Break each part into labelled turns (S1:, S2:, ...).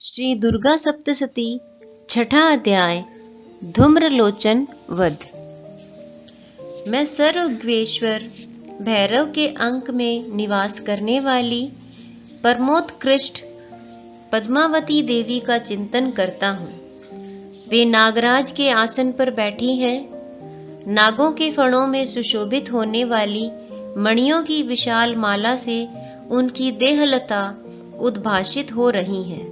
S1: श्री दुर्गा सप्तशती छठा अध्याय धूम्रलोचन वध। मैं सर्वज्ञेश्वर भैरव के अंक में निवास करने वाली परमोत्कृष्ट पद्मावती देवी का चिंतन करता हूँ। वे नागराज के आसन पर बैठी हैं। नागों के फणों में सुशोभित होने वाली मणियों की विशाल माला से उनकी देहलता उद्भाषित हो रही है।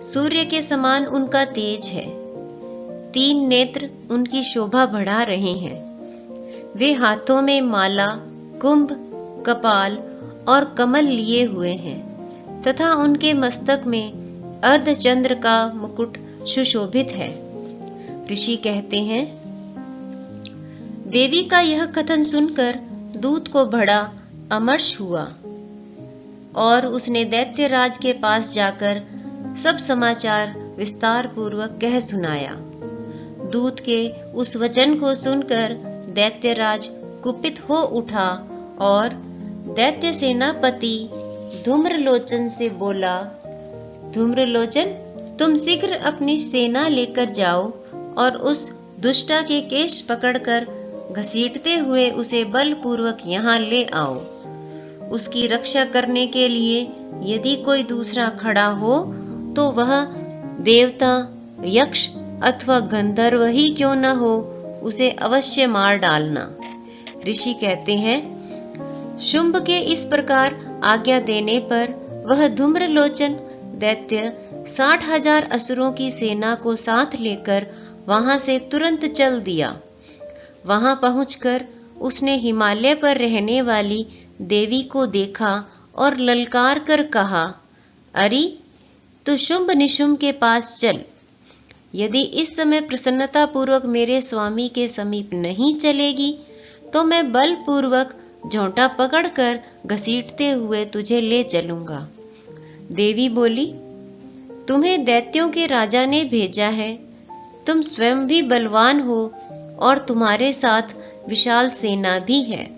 S1: सूर्य के समान उनका तेज है। 3 नेत्र उनकी शोभा बढ़ा रहे हैं। वे हाथों में माला, कुंभ, कपाल और कमल लिए हुए हैं तथा उनके मस्तक में अर्धचंद्र का मुकुट सुशोभित है। ऋषि कहते हैं, देवी का यह कथन सुनकर दूत को बड़ा अमर्ष हुआ और उसने दैत्यराज के पास जाकर सब समाचार विस्तार पूर्वक कह सुनाया। दूत के उस वचन को सुनकर दैत्यराज कुपित हो उठा और दैत्य सेनापति धूम्रलोचन से बोला, धूम्रलोचन, तुम शीघ्र अपनी सेना लेकर जाओ और उस दुष्टा के केश पकड़कर घसीटते हुए उसे बलपूर्वक यहाँ ले आओ। उसकी रक्षा करने के लिए यदि कोई दूसरा खड़ा हो तो वह देवता, यक्ष अथवा गंधर्व ही क्यों न हो, उसे अवश्य मार डालना। ऋषि कहते हैं, शुंभ के इस प्रकार आज्ञा देने पर वह धूम्रलोचन दैत्य 60,000 असुरों की सेना को साथ लेकर वहां से तुरंत चल दिया। वहां पहुंचकर उसने हिमालय पर रहने वाली देवी को देखा और ललकार कर कहा, अरे तू शुंभ निशुंभ के पास चल। यदि इस समय प्रसन्नता पूर्वक मेरे स्वामी के समीप नहीं चलेगी तो मैं बलपूर्वक झोंटा पकड़कर घसीटते हुए तुझे ले चलूंगा। देवी बोली, तुम्हें दैत्यों के राजा ने भेजा है। तुम स्वयं भी बलवान हो और तुम्हारे साथ विशाल सेना भी है।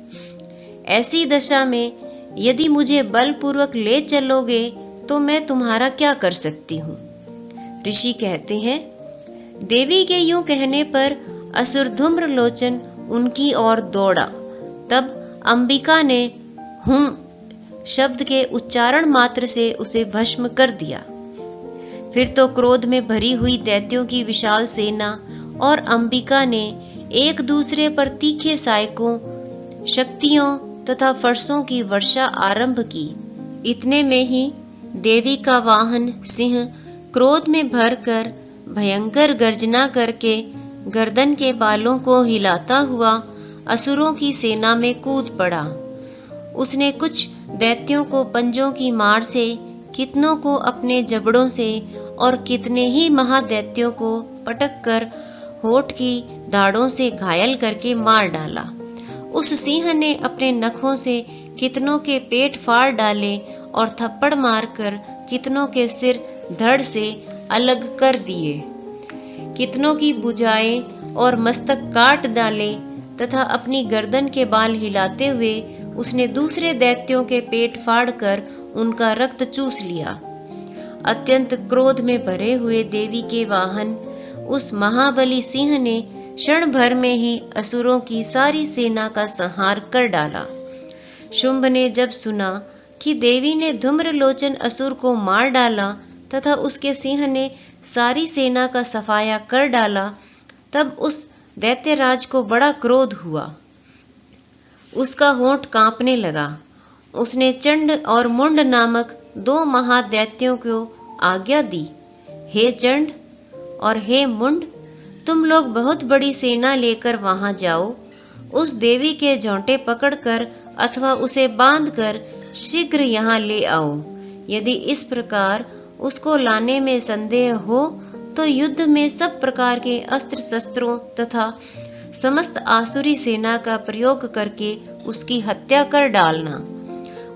S1: ऐसी दशा में यदि मुझे बलपूर्वक ले चलोगे तो मैं तुम्हारा क्या कर सकती हूँ। ऋषि कहते हैं, देवी के यूं कहने पर असुर धूम्रलोचन उनकी ओर दौड़ा। तब अंबिका ने हुं शब्द के उच्चारण मात्र से उसे भस्म कर दिया। फिर तो क्रोध में भरी हुई दैत्यों की विशाल सेना और अंबिका ने एक दूसरे पर तीखे सायकों, शक्तियों तथा फरसों की वर्षा आरंभ की। इतने में ही देवी का वाहन सिंह क्रोध में भरकर भयंकर गर्जना करके गर्दन के बालों को हिलाता हुआ असुरों की सेना में कूद पड़ा। उसने कुछ दैत्यों को पंजों की मार से, कितनों को अपने जबड़ों से और कितने ही महादैत्यों को पटक कर होठ की दाढ़ों से घायल करके मार डाला। उस सिंह ने अपने नखों से कितनों के पेट फाड़ डाले और थप्पड़ मारकर कितनों के सिर धड़ से अलग कर दिए। कितनों की भुजाएं और मस्तक काट डाले तथा अपनी गर्दन के बाल हिलाते हुए उसने दूसरे दैत्यों के पेट फाड़कर उनका रक्त चूस लिया। अत्यंत क्रोध में भरे हुए देवी के वाहन उस महाबली सिंह ने क्षण भर में ही असुरों की सारी सेना का संहार कर डाला। शुंभ ने जब सुना कि देवी ने धूम्रलोचन असुर को मार डाला तथा उसके सिंह ने सारी सेना का सफाया कर डाला, तब उस दैत्यराज को बड़ा क्रोध हुआ। उसका होंठ कांपने लगा। उसने चंड और मुंड नामक 2 महादैत्यों को आज्ञा दी, हे चंड और हे मुंड, तुम लोग बहुत बड़ी सेना लेकर वहां जाओ। उस देवी के झोंटे पकड़कर अथवा उसे बांधकर शीघ्र यहाँ ले आओ। यदि इस प्रकार उसको लाने में संदेह हो तो युद्ध में सब प्रकार के अस्त्र शस्त्रों तथा समस्त आसुरी सेना का प्रयोग करके उसकी हत्या कर डालना।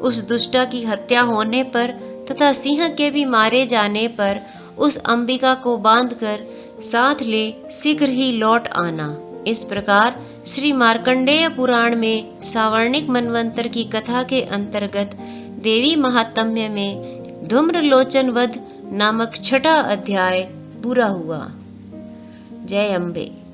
S1: उस दुष्टा की हत्या होने पर तथा सिंह के भी मारे जाने पर उस अंबिका को बांधकर साथ ले शीघ्र ही लौट आना। इस प्रकार श्री मार्कंडेय पुराण में सावर्णिक मनवंतर की कथा के अंतर्गत देवी महात्म्य में धूम्रलोचन वध नामक छठा अध्याय पूरा हुआ। जय अम्बे।